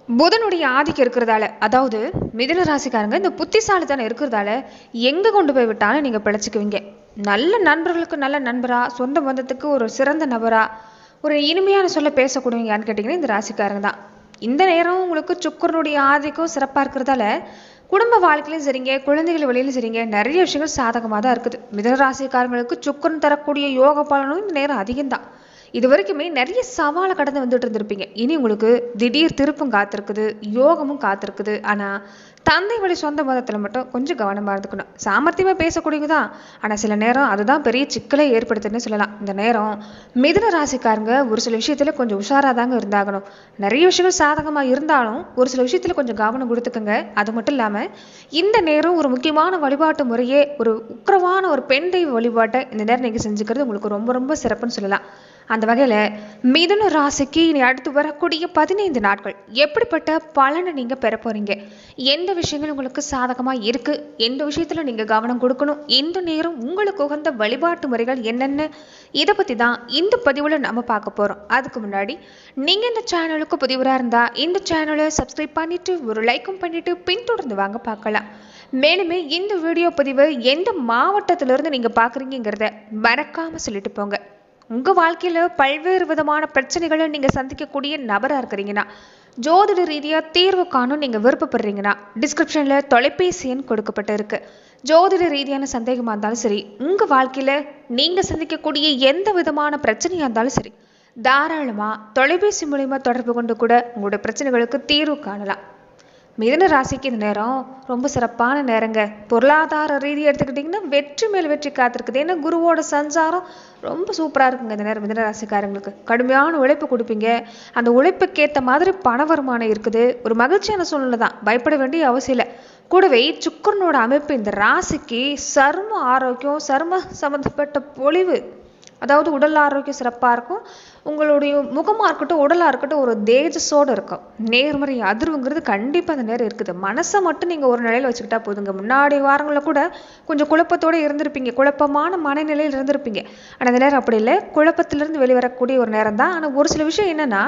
புதனுடைய ஆதிக்கம் இருக்கிறதால, அதாவது மிதுன ராசிக்காரங்க இந்த புத்திசாலித்தனம் இருக்கிறதால எங்கே கொண்டு போய் விட்டாலும் நீங்கள் பிழைச்சிக்குவீங்க. நல்ல நண்பர்களுக்கு நல்ல நண்பரா, சொந்த பந்தத்துக்கு ஒரு சிறந்த நபரா, ஒரு இனிமையான சொல்ல பேசக்கூடியவங்க யான்னு கேட்டிங்கன்னா இந்த ராசிக்காரங்க தான். இந்த நேரம் உங்களுக்கு சுக்கரனுடைய ஆதிக்கம் சிறப்பாக இருக்கிறதால குடும்ப வாழ்க்கையிலும் சரிங்க, குழந்தைகள் வழியிலும் சரிங்க, நிறைய விஷயங்கள் சாதகமாக தான் இருக்குது. மிதுன ராசிக்காரங்களுக்கு சுக்கரன் தரக்கூடிய யோக பலனும் இந்த நேரம் அதிகம்தான். இது வரைக்குமே நிறைய சவாலை கடந்து வந்துட்டு இருந்திருப்பீங்க. இனி உங்களுக்கு திடீர் திருப்பம் காத்திருக்குது, யோகமும் காத்திருக்குது. ஆனால் தந்தை வழி சொந்த மதத்தில் மட்டும் கொஞ்சம் கவனமாக இருந்துக்கணும். சாமர்த்தியமாக பேசக்கூடியது தான், ஆனால் சில நேரம் அதுதான் பெரிய சிக்கலை ஏற்படுத்துன்னு சொல்லலாம். இந்த நேரம் மிதுன ராசிக்காரங்க ஒரு சில விஷயத்தில் கொஞ்சம் உஷாராக தாங்க இருந்தாகணும். நிறைய விஷயங்கள் சாதகமாக இருந்தாலும் ஒரு சில விஷயத்தில் கொஞ்சம் கவனம் கொடுத்துக்கோங்க. அது மட்டும் இல்லாமல் இந்த நேரம் ஒரு முக்கியமான வழிபாட்டு முறையே ஒரு உக்கிரமான ஒரு பெண் தெய்வ வழிபாட்டை இந்த நேரம் நீங்கள் செஞ்சுக்கிறது உங்களுக்கு ரொம்ப ரொம்ப சிறப்புன்னு சொல்லலாம். அந்த வகையில் மிதுன ராசிக்கு இனி அடுத்து வரக்கூடிய 15 நாட்கள் எப்படிப்பட்ட பலனை நீங்கள் பெற போறீங்க, எந்த விஷயங்கள் உங்களுக்கு சாதகமாக இருக்கு, எந்த விஷயத்தில் நீங்கள் கவனம் கொடுக்கணும், இந்த நேரம் உங்களுக்கு உகந்த வழிபாட்டு முறைகள் என்னென்ன, இதை பற்றி தான் இந்த பதிவில் நம்ம பார்க்க போகிறோம். அதுக்கு முன்னாடி நீங்கள் இந்த சேனலுக்கு புதிவராக இருந்தால் இந்த சேனலை சப்ஸ்கிரைப் பண்ணிவிட்டு ஒரு லைக்கும் பண்ணிவிட்டு பின்தொடர்ந்து வாங்க பார்க்கலாம். மேலுமே இந்த வீடியோ பதிவு எந்த மாவட்டத்திலிருந்து நீங்கள் பார்க்குறீங்கிறத மறக்காமல் சொல்லிட்டு போங்க. உங்கள் வாழ்க்கையில் பல்வேறு விதமான பிரச்சனைகளை நீங்கள் சந்திக்கக்கூடிய நபராக இருக்கிறீங்கன்னா, ஜோதிட ரீதியாக தீர்வு காணும் நீங்கள் விருப்பப்படுறீங்கன்னா டிஸ்கிரிப்ஷனில் தொலைபேசி எண் கொடுக்கப்பட்டு இருக்கு. ஜோதிட ரீதியான சந்தேகமாக இருந்தாலும் சரி, உங்கள் வாழ்க்கையில் நீங்கள் சந்திக்கக்கூடிய எந்த விதமான பிரச்சனையாக இருந்தாலும் சரி, தாராளமாக தொலைபேசி மூலிமா தொடர்பு கொண்டு கூட உங்களுடைய பிரச்சனைகளுக்கு தீர்வு காணலாம். மிதுன ராசிக்கு இந்த நேரம் ரொம்ப சிறப்பான நேரங்க. பொருளாதார ரீதியாக எடுத்துக்கிட்டிங்கன்னா வெற்றி மேல் வெற்றி காத்திருக்குது. ஏன்னா குருவோட சஞ்சாரம் ரொம்ப சூப்பராக இருக்குங்க. இந்த நேரம் மிதுன ராசிக்காரங்களுக்கு கடுமையான உழைப்பு கொடுப்பீங்க. அந்த உழைப்புக்கேற்ற மாதிரி பண வருமானம் இருக்குது. ஒரு மகிழ்ச்சியான சூழ்நிலை தான், பயப்பட வேண்டிய அவசியம் இல்லை. கூடவே சுக்கரனோட அமைப்பு இந்த ராசிக்கு சரும ஆரோக்கியம், சரும சம்மந்தப்பட்ட பொலிவு, அதாவது உடல் ஆரோக்கியம் சிறப்பாக இருக்கும். உங்களுடைய முகமாக இருக்கட்டும், உடலாக இருக்கட்டும், ஒரு தேஜஸோடு இருக்கும். நேர்மறை அதிர்வுங்கிறது கண்டிப்பாக அந்த நேரம் இருக்குது. மனசை மட்டும் நீங்கள் ஒரு நிலையில் வச்சுக்கிட்டா போதுங்க. முன்னாடி வாரங்களில் கூட கொஞ்சம் குழப்பத்தோடு இருந்திருப்பீங்க, குழப்பமான மனநிலையில் இருந்திருப்பீங்க. ஆனால் அந்த நேரம் அப்படி இல்லை, குழப்பத்திலிருந்து வெளிவரக்கூடிய ஒரு நேரம் தான். ஆனால் ஒரு சில விஷயம் என்னென்னா,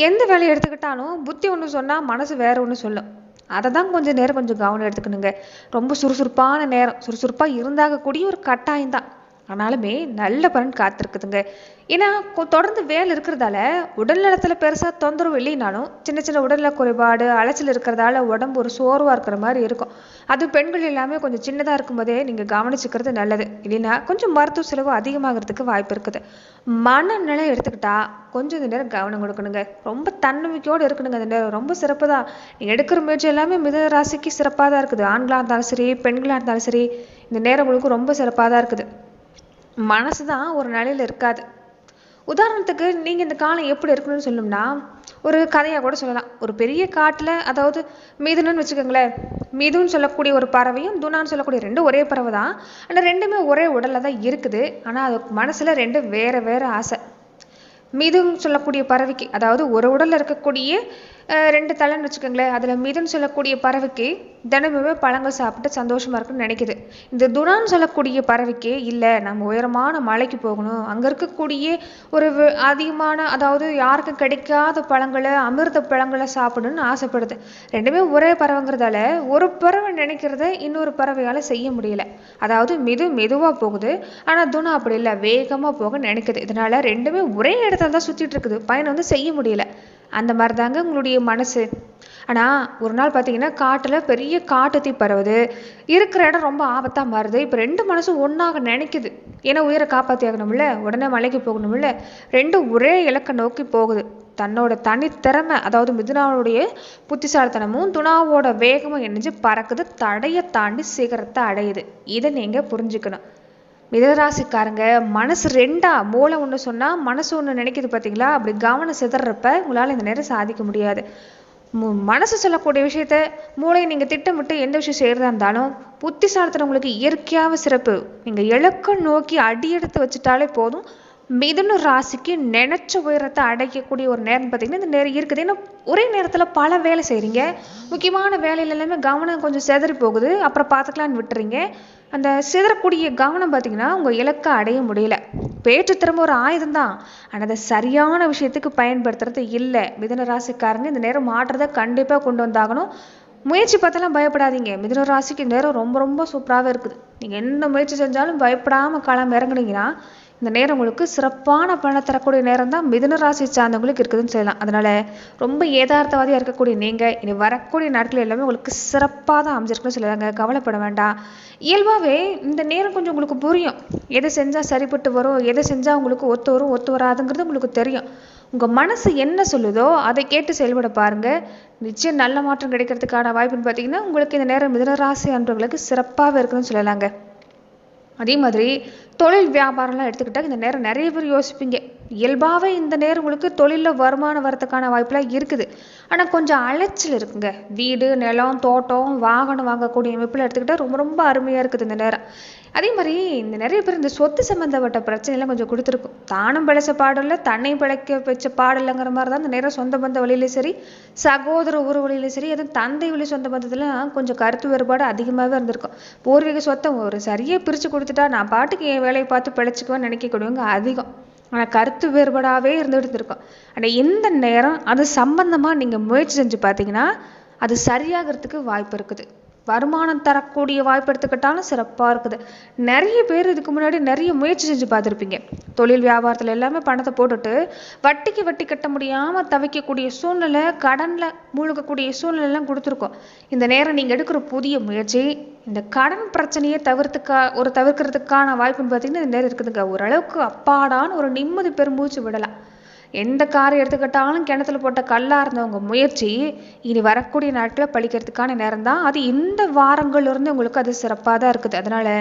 எந்த வேலையை எடுத்துக்கிட்டாலும் புத்தி ஒன்று சொன்னால் மனசு வேறு ஒன்று சொல்லும். அதை தான் கொஞ்சம் நேரம் கொஞ்சம் கவனம் எடுத்துக்கணுங்க. ரொம்ப சுறுசுறுப்பான நேரம், சுறுசுறுப்பாக இருந்தாகக்கூடிய ஒரு கட்டாயம் தான். ஆனாலுமே நல்ல பலன் காத்திருக்குதுங்க. ஏன்னா தொடர்ந்து வேலை இருக்கிறதால உடல் நலத்தில் பெருசாக தொந்தரவு இல்லைனாலும் சின்ன சின்ன உடல்நல குறைபாடு, அலைச்சல் இருக்கிறதால உடம்பு ஒரு சோர்வாக இருக்கிற மாதிரி இருக்கும். அது பெண்கள் எல்லாமே கொஞ்சம் சின்னதாக இருக்கும்போதே நீங்கள் கவனிச்சுக்கிறது நல்லது. இல்லைன்னா கொஞ்சம் மருத்துவ செலவு அதிகமாகிறதுக்கு வாய்ப்பு இருக்குது. மனநிலை எடுத்துக்கிட்டா கொஞ்சம் இந்த நேரம் கவனம் கொடுக்கணுங்க. ரொம்ப தன்னம்பிக்கையோடு இருக்கணுங்க. இந்த நேரம் ரொம்ப சிறப்பு தான். நீங்கள் எடுக்கிற முயற்சி எல்லாமே மிதுன ராசிக்கு சிறப்பாக தான் இருக்குது. ஆண்களாக இருந்தாலும் சரி, பெண்களாக இருந்தாலும் சரி, இந்த நேரம் உங்களுக்கு ரொம்ப சிறப்பாக தான் இருக்குது. மனசு தான் ஒரு நிலையில் இருக்காது. உதாரணத்துக்கு நீங்கள் இந்த காலம் எப்படி இருக்கணும்னு சொல்லணும்னா, ஒரு கதையாக கூட சொல்லலாம். ஒரு பெரிய காட்டில், அதாவது மிதுனன்னு வச்சுக்கோங்களேன், மிதுன்னு சொல்லக்கூடிய ஒரு பறவையும் துனான்னு சொல்லக்கூடிய ரெண்டும் ஒரே பறவை தான். ஆனால் ரெண்டுமே ஒரே உடலில் தான் இருக்குது. ஆனால் அது மனசில் ரெண்டும் வேறு வேறு ஆசை. மிதுன்னு சொல்லக்கூடிய பறவைக்கு, அதாவது ஒரு உடலில் இருக்கக்கூடிய 2 தலைன்னு வச்சுக்கோங்களேன், அதில் மிதுன்னு சொல்லக்கூடிய பறவைக்கு தினமுமே பழங்கள் சாப்பிட்டு சந்தோஷமாக இருக்குன்னு நினைக்குது. இந்த துனான்னு சொல்லக்கூடிய பறவைக்கு இல்லை, நம்ம உயரமான மலைக்கு போகணும், அங்கே இருக்கக்கூடிய ஒரு அதிகமான, அதாவது யாருக்கும் கிடைக்காத பழங்களை, அமிர்த பழங்களை சாப்பிடணும்னு ஆசைப்படுது. ரெண்டுமே ஒரே பறவைங்கிறதால ஒரு பறவை நினைக்கிறத இன்னொரு பறவையால் செய்ய முடியல. அதாவது மெதுவாக போகுது, ஆனால் துனா அப்படி இல்லை, வேகமாக போக நினைக்குது. இதனால் ரெண்டுமே ஒரே இடத்துல தான் சுற்றிட்டு இருக்குது, பயணம் வந்து செய்ய முடியல. அந்த மாதிரி தாங்க உங்களுடைய மனசு. ஆனால் ஒரு நாள் பார்த்தீங்கன்னா காட்டில் பெரிய காட்டு தீ பரவுது, இருக்கிற இடம் ரொம்ப ஆபத்தாக மாறுது. இப்போ 2 மனசும் ஒன்றாக நினைக்குது. ஏன்னா உயிரை காப்பாற்றி ஆகணும்ல, உடனே மலைக்கு போகணும்ல. ரெண்டும் ஒரே இலக்கை நோக்கி போகுது. தன்னோட தனித்திறமை, அதாவது மிதுனாவுடைய புத்திசாலித்தனமும் துனாவோட வேகமும் இணைஞ்சு பறக்குது, தடையை தாண்டி சிகரத்தை அடையுது. இதை நீங்கள் புரிஞ்சுக்கணும். மிதராசிக்காரங்க மனசு 2, மூளை ஒன்று சொன்னால் மனசு ஒன்று நினைக்கிது பார்த்தீங்களா? அப்படி கவனம் சிதறப்ப உங்களால் இந்த நேரம் சாதிக்க முடியாது. மனசு சொல்லக்கூடிய விஷயத்த மூளையை நீங்கள் திட்டமிட்டு எந்த விஷயம் செய்கிறதா இருந்தாலும் புத்திசாலித்தனம் உங்களுக்கு இயற்கையாக சிறப்பு. நீங்கள் இலக்கை நோக்கி அடி எடுத்து வச்சுட்டாலே போதும், மிதுன ராசிக்கு நினைச்ச உயரத்தை அடைக்கக்கூடிய ஒரு நேரம் பார்த்தீங்கன்னா இந்த நேரம் இருக்குது. ஏன்னா ஒரே நேரத்தில் பல வேலை செய்கிறீங்க. முக்கியமான வேலையில எல்லாமே கவனம் கொஞ்சம் சிதறி போகுது. அப்புறம் பார்த்துக்கலான்னு விட்டுறீங்க. அந்த சிதறக்கூடிய கவனம் பார்த்தீங்கன்னா உங்கள் இலக்கை அடைய முடியல. பேச்சு திறமை ஒரு ஆயுதம் தான், ஆனால் அதை சரியான விஷயத்துக்கு பயன்படுத்துறது இல்லை. மிதுன ராசிக்காரங்க இந்த நேரம் மாற்றத்தை கண்டிப்பாக கொண்டு வந்தாகணும். முயற்சி பார்த்தாலும் பயப்படாதீங்க. மிதுன ராசிக்கு இந்த நேரம் ரொம்ப ரொம்ப சூப்பராகவே இருக்குது. நீங்கள் என்ன முயற்சி செஞ்சாலும் பயப்படாமல் களம் இறங்குனீங்கன்னா இந்த நேரம் உங்களுக்கு சிறப்பான பலனை தரக்கூடிய நேரம் தான் மிதுன ராசி சார்ந்தவங்களுக்கு இருக்குதுன்னு சொல்லலாம். அதனால ரொம்ப ஏதார்த்தவாதியாக இருக்கக்கூடிய நீங்கள் இனி வரக்கூடிய நாட்கள் எல்லாமே உங்களுக்கு சிறப்பாக தான் அமைஞ்சிருக்குன்னு சொல்லுவாங்க. கவலைப்பட வேண்டாம். இயல்பாகவே இந்த நேரம் கொஞ்சம் உங்களுக்கு புரியும். எதை செஞ்சால் சரிப்பட்டு வரும், எதை செஞ்சால் உங்களுக்கு ஒத்து வரும் ஒத்து வராதுங்கிறது உங்களுக்கு தெரியும். உங்கள் மனசு என்ன சொல்லுதோ அதை கேட்டு செயல்பட பாருங்கள். நிச்சயம் நல்ல மாற்றம் கிடைக்கிறதுக்கான வாய்ப்புன்னு பார்த்தீங்கன்னா உங்களுக்கு இந்த நேரம் மிதுன ராசி அன்பர்களுக்கு சிறப்பாகவே இருக்குதுன்னு சொல்லலாங்க. அதே மாதிரி தொழில் வியாபாரம்லாம் எடுத்துக்கிட்டால் இந்த நேரம் நிறைய பேர் யோசிப்பீங்க. இயல்பாகவே இந்த நேரம் உங்களுக்கு தொழிலில் வருமானம் வரதுக்கான வாய்ப்பெலாம் இருக்குது. ஆனால் கொஞ்சம் அலைச்சல் இருக்குங்க. வீடு, நிலம், தோட்டம், வாகனம் வாங்கக்கூடிய அமைப்பில் எடுத்துக்கிட்டால் ரொம்ப ரொம்ப அருமையாக இருக்குது இந்த நேரம். அதே மாதிரி இந்த நிறைய பேர் இந்த சொத்து சம்மந்தப்பட்ட பிரச்சனைலாம் கொஞ்சம் கொடுத்துருக்கும். தானும் பிழைச்ச பாடல, தன்னையும் பிழைக்க வச்ச பாடலைங்கிற மாதிரி தான் இந்த நேரம் சொந்த பந்த வழியிலையும் சரி, சகோதர உறவு வழியிலையும் சரி, அதுவும் தந்தை வழி சொந்த பந்தத்துலாம் கொஞ்சம் கருத்து வேறுபாடு அதிகமாகவே இருந்திருக்கும். பூர்வீக சொத்தை ஒரு சரியாக பிரித்து கொடுத்துட்டா நான் பாட்டுக்கு என் வேலையை பார்த்து பிழைச்சிக்குவேன்னு நினைக்கக்கூடியவங்க அதிகம். ஆனால் கருத்து வேறுபாடாகவே இருந்துகிட்டு இருக்கும். ஆனால் இந்த நேரம் அது சம்பந்தமாக நீங்கள் முயற்சி செஞ்சு பார்த்தீங்கன்னா அது சரியாகிறதுக்கு வாய்ப்பு இருக்குது. வருமானம் தரக்கூடிய வாய்ப்பு எடுத்துக்கிட்டாலும் சிறப்பாக இருக்குது. நிறைய பேர் இதுக்கு முன்னாடி நிறைய முயற்சி செஞ்சு பார்த்துருப்பீங்க. தொழில் வியாபாரத்தில் எல்லாமே பணத்தை போட்டுட்டு வட்டிக்கு வட்டி கட்ட முடியாமல் தவிக்கக்கூடிய சூழ்நிலை, கடனில் மூழ்கக்கூடிய சூழ்நிலைலாம் கொடுத்துருக்கோம். இந்த நேரம் நீங்கள் எடுக்கிற புதிய முயற்சி இந்த கடன் பிரச்சனையை தவிர்க்கிறதுக்கான வாய்ப்புன்னு பார்த்தீங்கன்னா இந்த நேரம் இருக்குதுங்க. ஓரளவுக்கு அப்பாடான ஒரு நிம்மதி பெருமூச்சு விடலாம். எந்த காரை எடுத்துக்கிட்டாலும் கிணத்துல போட்ட கல்லாக இருந்தவங்க முயற்சி இனி வரக்கூடிய நாட்களில் பழிக்கிறதுக்கான நேரம் தான். அது இந்த வாரங்கள்லேருந்து உங்களுக்கு அது சிறப்பாக தான் இருக்குது. அதனால்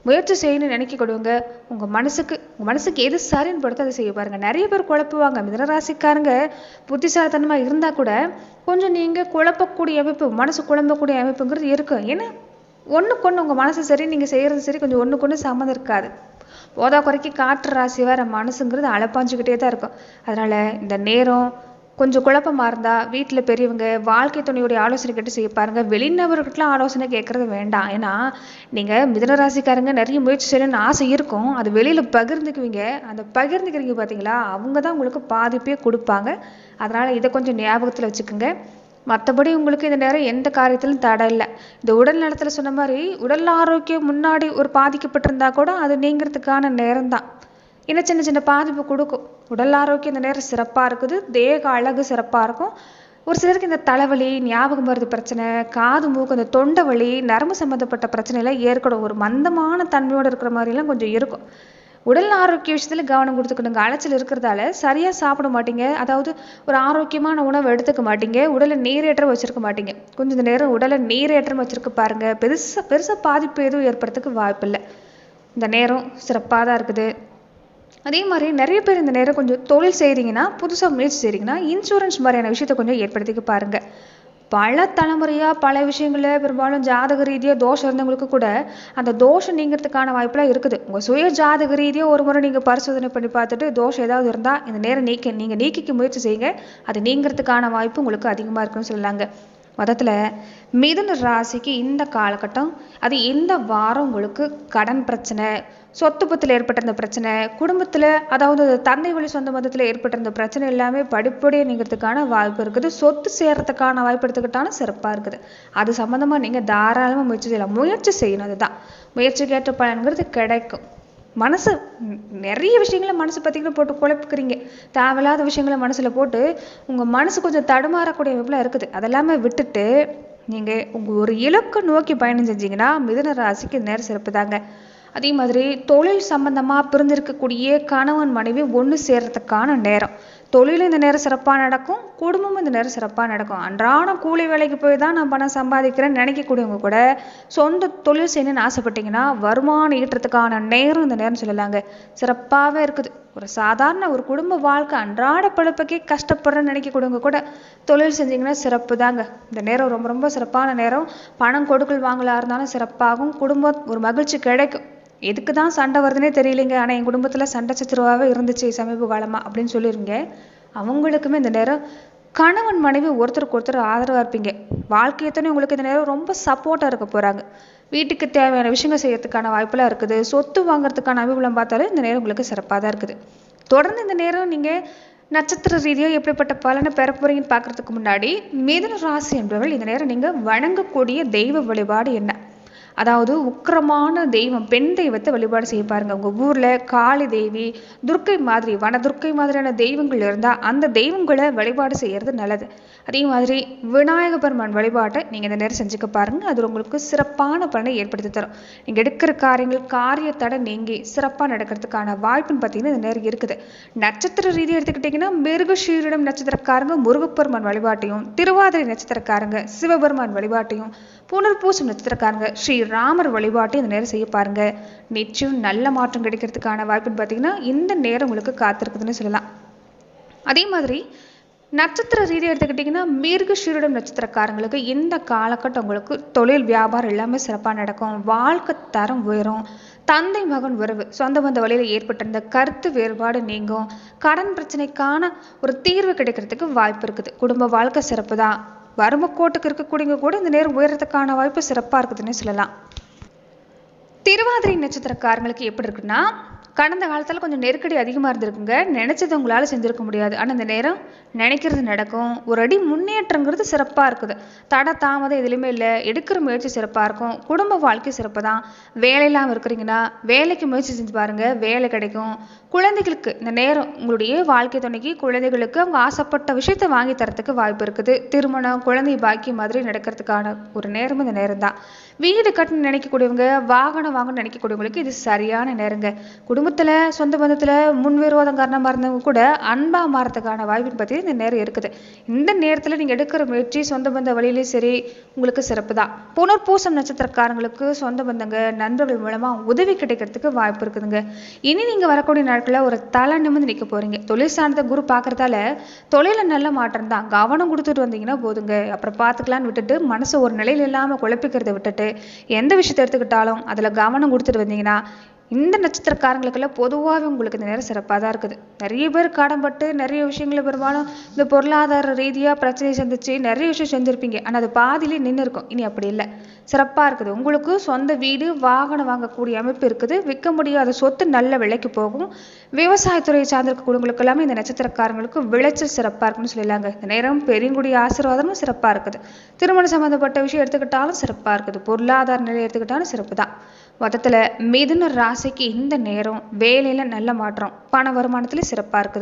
முயற்சி செய்யணும்னு நினைக்கக்கூடுவங்க. உங்கள் மனசுக்கு எது சரின்னு படுத்து அதை செய்ய பாருங்கள். நிறைய பேர் குழப்புவாங்க. மிதுனராசிக்காரங்க புத்திசாலித்தனமாக இருந்தால் கூட கொஞ்சம் நீங்கள் குழப்பக்கூடிய அமைப்பு, மனசு குழம்பக்கூடிய அமைப்புங்கிறது இருக்கும். ஏன்னா ஒன்றுக்கு ஒன்று உங்கள் மனசு சரி, நீங்கள் செய்கிறது சரி, கொஞ்சம் ஒன்றுக்கு ஒன்று சம்மந்தம் இருக்காது. போதா குறைக்கி காற்று ராசி வேறு மனசுங்கிறது அலப்பாஞ்சிக்கிட்டே தான் இருக்கும். அதனால் இந்த நேரம் கொஞ்சம் குழப்பமாக இருந்தால் வீட்டில் பெரியவங்க, வாழ்க்கை துணையுடைய ஆலோசனை கேட்டு செய்ய பாருங்கள். வெளிநபர்கள்லாம் ஆலோசனை கேட்குறது வேண்டாம். ஏன்னா நீங்கள் மிதுன ராசிக்காரங்க நிறைய முயற்சி செய்யணும்னு ஆசை இருக்கும். அது வெளியில் பகிர்ந்துக்குவீங்க. அந்த பகிர்ந்துக்கிறீங்க பார்த்தீங்களா, அவங்க தான் உங்களுக்கு பாதிப்பே கொடுப்பாங்க. அதனால் இதை கொஞ்சம் ஞாபகத்தில் வச்சுக்கோங்க. மற்றபடி உங்களுக்கு இந்த நேரம் எந்த காரியத்திலும் தடை இல்லை. இந்த உடல் நலத்தில் சொன்ன மாதிரி உடல் ஆரோக்கியம் முன்னாடி ஒரு பாதிக்கப்பட்டிருந்தா கூட அது நீங்கிறதுக்கான நேரம் தான். இன்னும் சின்ன சின்ன பாதிப்பு கொடுக்கும். உடல் ஆரோக்கியம் இந்த நேரம் சிறப்பாக இருக்குது. தேக அழகு சிறப்பாக இருக்கும். ஒரு சிலருக்கு இந்த தலைவலி, ஞாபகம் மருந்து பிரச்சனை, காது மூக்கு, இந்த தொண்டை வலி, நரம்பு சம்மந்தப்பட்ட பிரச்சனைலாம் ஏற்படும். ஒரு மந்தமான தன்மையோடு இருக்கிற மாதிரிலாம் கொஞ்சம் இருக்கும். உடல் ஆரோக்கிய விஷயத்தில் கவனம் கொடுத்துக்கணுங்க. அலைச்சல் இருக்கிறதால சரியாக சாப்பிட மாட்டீங்க. அதாவது ஒரு ஆரோக்கியமான உணவு எடுத்துக்க மாட்டீங்க. உடலை நீரேற்றம் வச்சுருக்க மாட்டீங்க. கொஞ்சம் இந்த நேரம் உடலை நீரேற்றம் வச்சுருக்க பாருங்கள். பெருசாக பாதிப்பு எதுவும் ஏற்படுறதுக்கு வாய்ப்பு இல்லை. இந்த நேரம் சிறப்பாக தான் இருக்குது. அதே மாதிரி நிறைய பேர் இந்த நேரம் கொஞ்சம் தொழில் செய்கிறீங்கன்னா, புதுசாக முயற்சி செய்கிறீங்கன்னா இன்சூரன்ஸ் மாதிரியான விஷயத்தை கொஞ்சம் ஏற்படுத்திக்க பாருங்கள். பல தலைமுறையாக பல விஷயங்களில் பெரும்பாலும் ஜாதக ரீதியாக தோஷம் இருந்தவங்களுக்கு கூட அந்த தோஷம் நீங்கிறதுக்கான வாய்ப்பெலாம் இருக்குது. உங்கள் சுய ஜாதக ரீதியாக ஒரு முறை நீங்கள் பரிசோதனை பண்ணி பார்த்துட்டு தோஷம் ஏதாவது இருந்தால் இந்த நேரம் நீங்கள் நீக்கிக்க முயற்சி செய்யுங்க. அது நீங்கிறதுக்கான வாய்ப்பு உங்களுக்கு அதிகமாக இருக்குன்னு சொல்லலாங்க. மொத்தத்தில் மிதுன ராசிக்கு இந்த காலகட்டம், அது இந்த வாரம் உங்களுக்கு கடன் பிரச்சனை, சொத்து பத்தில் ஏற்பட்டிருந்த பிரச்சனை, குடும்பத்தில் அதாவது தந்தை வழி சொந்த மதத்தில் ஏற்பட்டிருந்த பிரச்சனை எல்லாமே படிப்படியாக நீங்கிறதுக்கான வாய்ப்பு இருக்குது. சொத்து சேர்றதுக்கான வாய்ப்பு எடுத்துக்கிட்டாலும் சிறப்பாக இருக்குது. அது சம்மந்தமாக நீங்கள் தாராளமாக முயற்சி செய்யலாம். முயற்சி செய்யணும். அதுதான் முயற்சிக்கு ஏற்ற பலன்கிறது கிடைக்கும். மனசு நிறைய விஷயங்களை மனசு பார்த்திங்கன்னா போட்டு குழப்பிக்கிறீங்க. தேவையில்லாத விஷயங்களை மனசில் போட்டு உங்கள் மனசு கொஞ்சம் தடுமாறக்கூடிய அமைப்பில் இருக்குது. அதெல்லாமே விட்டுட்டு நீங்கள் உங்கள் ஒரு இலக்கை நோக்கி பயணம் செஞ்சீங்கன்னா மிதுன ராசிக்கு நேரம் சிறப்பு தாங்க. அதே மாதிரி தொழில் சம்பந்தமாக பிரிந்திருக்கக்கூடிய கணவன் மனைவி ஒன்று சேர்றதுக்கான நேரம். தொழிலும் இந்த நேரம் சிறப்பாக நடக்கும், குடும்பமும் இந்த நேரம் சிறப்பாக நடக்கும். அன்றாடம் கூலி வேலைக்கு போய் தான் நான் பணம் சம்பாதிக்கிறேன்னு நினைக்கக்கூடியவங்க கூட சொந்த தொழில் செய்யணும்னு ஆசைப்பட்டீங்கன்னா வருமானம் ஈட்டுறதுக்கான நேரம் இந்த நேரம் சொல்லலாங்க. சிறப்பாகவே இருக்குது. ஒரு சாதாரண ஒரு குடும்ப வாழ்க்கை அன்றாட பழப்பக்கே கஷ்டப்படுறேன்னு நினைக்கக்கூடியவங்க கூட தொழில் செஞ்சிங்கன்னா சிறப்பு தாங்க. இந்த நேரம் ரொம்ப ரொம்ப சிறப்பான நேரம். பணம் கொடுக்கல் வாங்கலாக இருந்தாலும் சிறப்பாகும். குடும்பம் ஒரு மகிழ்ச்சி கிடைக்கும். எதுக்கு தான் சண்டை வருதுன்னே தெரியலைங்க, ஆனால் என் குடும்பத்தில் சண்டை சச்சரவாகவே இருந்துச்சு சமீப காலமாக அப்படின்னு சொல்லிருங்க. அவங்களுக்குமே இந்த நேரம் கணவன் மனைவி ஒருத்தருக்கு ஒருத்தர் ஆதரவாக இருப்பீங்க. வாழ்க்கையத்தோடனே உங்களுக்கு இந்த நேரம் ரொம்ப சப்போர்ட்டாக இருக்க போகிறாங்க. வீட்டுக்கு தேவையான விஷயங்கள் செய்யறதுக்கான வாய்ப்பெல்லாம் இருக்குது. சொத்து வாங்குறதுக்கான அனுகூலம் பார்த்தாலும் இந்த நேரம் உங்களுக்கு சிறப்பாக தான் இருக்குது. தொடர்ந்து இந்த நேரம் நீங்கள் நட்சத்திர ரீதியாக எப்படிப்பட்ட பலனை பெற போறீங்கன்னு பார்க்கறதுக்கு முன்னாடி மிதுன ராசி என்பவர்கள் இந்த நேரம் நீங்கள் வணங்கக்கூடிய தெய்வ வழிபாடு என்ன? அதாவது உக்கிரமான தெய்வம், பெண் தெய்வத்தை வழிபாடு செய்ய பாருங்க. உங்க ஊர்ல காளி தேவி, துர்க்கை மாதிரி, வனதுர்க்கை மாதிரியான தெய்வங்கள் இருந்தா அந்த தெய்வங்களை வழிபாடு செய்யறது நல்லது. அதே மாதிரி விநாயக பெருமான் வழிபாட்டை நீங்க இந்த நேரம் செஞ்சுக்க பாருங்க. அது உங்களுக்கு சிறப்பான பலனை ஏற்படுத்தி தரும். நீங்க எடுக்கிற காரியங்கள் காரியத்தடை நீங்கி சிறப்பா நடக்கிறதுக்கான வாய்ப்புன்னு பார்த்தீங்கன்னா இந்த நேரம் இருக்குது. நட்சத்திர ரீதியாக எடுத்துக்கிட்டீங்கன்னா மிருகஷீரிடம் நட்சத்திரக்காரங்க முருகப்பெருமான் வழிபாட்டையும், திருவாதிரை நட்சத்திரக்காரங்க சிவபெருமான் வழிபாட்டையும், புனர்பூசம் நட்சத்திரக்காரங்க ஸ்ரீ ராமர் வழிபாட்டை இந்த நேரம் செய்ய பாருங்க. நிச்சயம் நல்ல மாற்றம் கிடைக்கிறதுக்கான வாய்ப்புன்னு பார்த்தீங்கன்னா இந்த நேரம் உங்களுக்கு காத்திருக்குதுன்னு சொல்லலாம். அதே மாதிரி நட்சத்திர ரீதியாக எடுத்துக்கிட்டிங்கன்னா மிருகஷீரிடம் நட்சத்திரக்காரங்களுக்கு இந்த காலகட்டம் உங்களுக்கு தொழில் வியாபாரம் எல்லாமே சிறப்பாக நடக்கும். வாழ்க்கை தரம் உயரும். தந்தை மகன் உறவு, சொந்த பந்த வழியில் ஏற்பட்டிருந்த கருத்து வேறுபாடு நீங்கும். கடன் பிரச்சனைக்கான ஒரு தீர்வு கிடைக்கிறதுக்கு வாய்ப்பு இருக்குது. குடும்ப வாழ்க்கை சிறப்பு தான். வறுமக்கோட்டுக்கு இருக்கக்கூடியவங்க கூட இந்த நேரம் உயரத்துக்கான வாய்ப்பு சிறப்பாக இருக்குதுன்னு சொல்லலாம். திருவாதிரை நட்சத்திரக்காரங்களுக்கு எப்படி இருக்குன்னா, கடந்த காலத்தில் கொஞ்சம் நெருக்கடி அதிகமாக இருந்திருக்குங்க. நினைச்சது உங்களால் செஞ்சுருக்க முடியாது. ஆனால் இந்த நேரம் நினைக்கிறது நடக்கும். ஒரு அடி முன்னேற்றங்கிறது சிறப்பாக இருக்குது. தட தாமதம் எதுலையுமே இல்லை. எடுக்கிற முயற்சி சிறப்பாக இருக்கும். குடும்ப வாழ்க்கை சிறப்பு தான். வேலை இல்லாமல் இருக்கிறீங்கன்னா வேலைக்கு முயற்சி செஞ்சு பாருங்க, வேலை கிடைக்கும். குழந்தைகளுக்கு இந்த நேரம் உங்களுடைய வாழ்க்கை துணைக்கு குழந்தைகளுக்கு அவங்க ஆசைப்பட்ட விஷயத்தை வாங்கி தரத்துக்கு வாய்ப்பு இருக்குது. திருமணம், குழந்தை பாக்கியம் மாதிரி நடக்கிறதுக்கான ஒரு நேரம் இந்த நேரம் தான். வீடு கட்டணும் நினைக்கக்கூடியவங்க, வாகனம் வாங்கணும்னு நினைக்கக்கூடியவங்களுக்கு இது சரியான நேரங்க. குடும்பத்தில் சொந்த பந்தத்தில் முன்விரோதம் காரணமாக இருந்தவங்க கூட அன்பாக மாறதுக்கான வாய்ப்புன்னு பற்றி இந்த நேரம் இருக்குது. இந்த நேரத்தில் நீங்கள் எடுக்கிற முயற்சி சொந்த பந்த வழியிலே சரி உங்களுக்கு சிறப்பு தான். புனர்பூசம் நட்சத்திரக்காரங்களுக்கு சொந்த பந்தங்க நண்பர்கள் மூலமாக உதவி கிடைக்கிறதுக்கு வாய்ப்பு இருக்குதுங்க. இனி நீங்கள் வரக்கூடிய நாட்களில் ஒரு தலை நிமிர்ந்து நிற்க போகிறீங்க. தொழில் சார்ந்த குரு பார்க்குறதால தொழில நல்ல மாற்றம் தான். கவனம் கொடுத்துட்டு வந்தீங்கன்னா போதுங்க. அப்புறம் பார்த்துக்கலான்னு விட்டுட்டு மனசு ஒரு நிலையில் இல்லாமல் குழப்பிக்கிறத விட்டுட்டு எந்த விஷயத்தை எடுத்துக்கிட்டாலும் அதில் கவனம் கொடுத்துட்டு வந்தீங்கன்னா இந்த நட்சத்திரக்காரங்களுக்கெல்லாம் பொதுவாகவே உங்களுக்கு இந்த நேரம் சிறப்பாக தான் இருக்குது. நிறைய பேர் கடன்பட்டு நிறைய விஷயங்களை பெரும்பாலும் இந்த பொருளாதார ரீதியாக பிரச்சனை சந்திச்சு நிறைய விஷயம் செஞ்சுருப்பீங்க. ஆனால் அது பாதியிலே நின்று இருக்கும். இனி அப்படி இல்லை, சிறப்பாக இருக்குது. உங்களுக்கு சொந்த வீடு வாகனம் வாங்கக்கூடிய அமைப்பு இருக்குது. விற்க முடியாத சொத்து நல்ல விலைக்கு போகும். விவசாயத்துறையை சார்ந்திருக்கக்கூடியவங்களுக்கு எல்லாமே இந்த நட்சத்திரக்காரங்களுக்கு விளைச்சல் சிறப்பாக இருக்குன்னு சொல்லலாங்க. இந்த நேரம் பெரியங்குடி ஆசீர்வாதமும் சிறப்பாக இருக்குது. திருமணம் சம்மந்தப்பட்ட விஷயம் எடுத்துக்கிட்டாலும் சிறப்பாக இருக்குது. பொருளாதார நிலை எடுத்துக்கிட்டாலும் சிறப்பு தான். மொத்தத்தில் மிதுன ராசிக்கு இந்த நேரம் வேலையில் நல்ல மாற்றம், பண வருமானத்துல சிறப்பாக இருக்குது.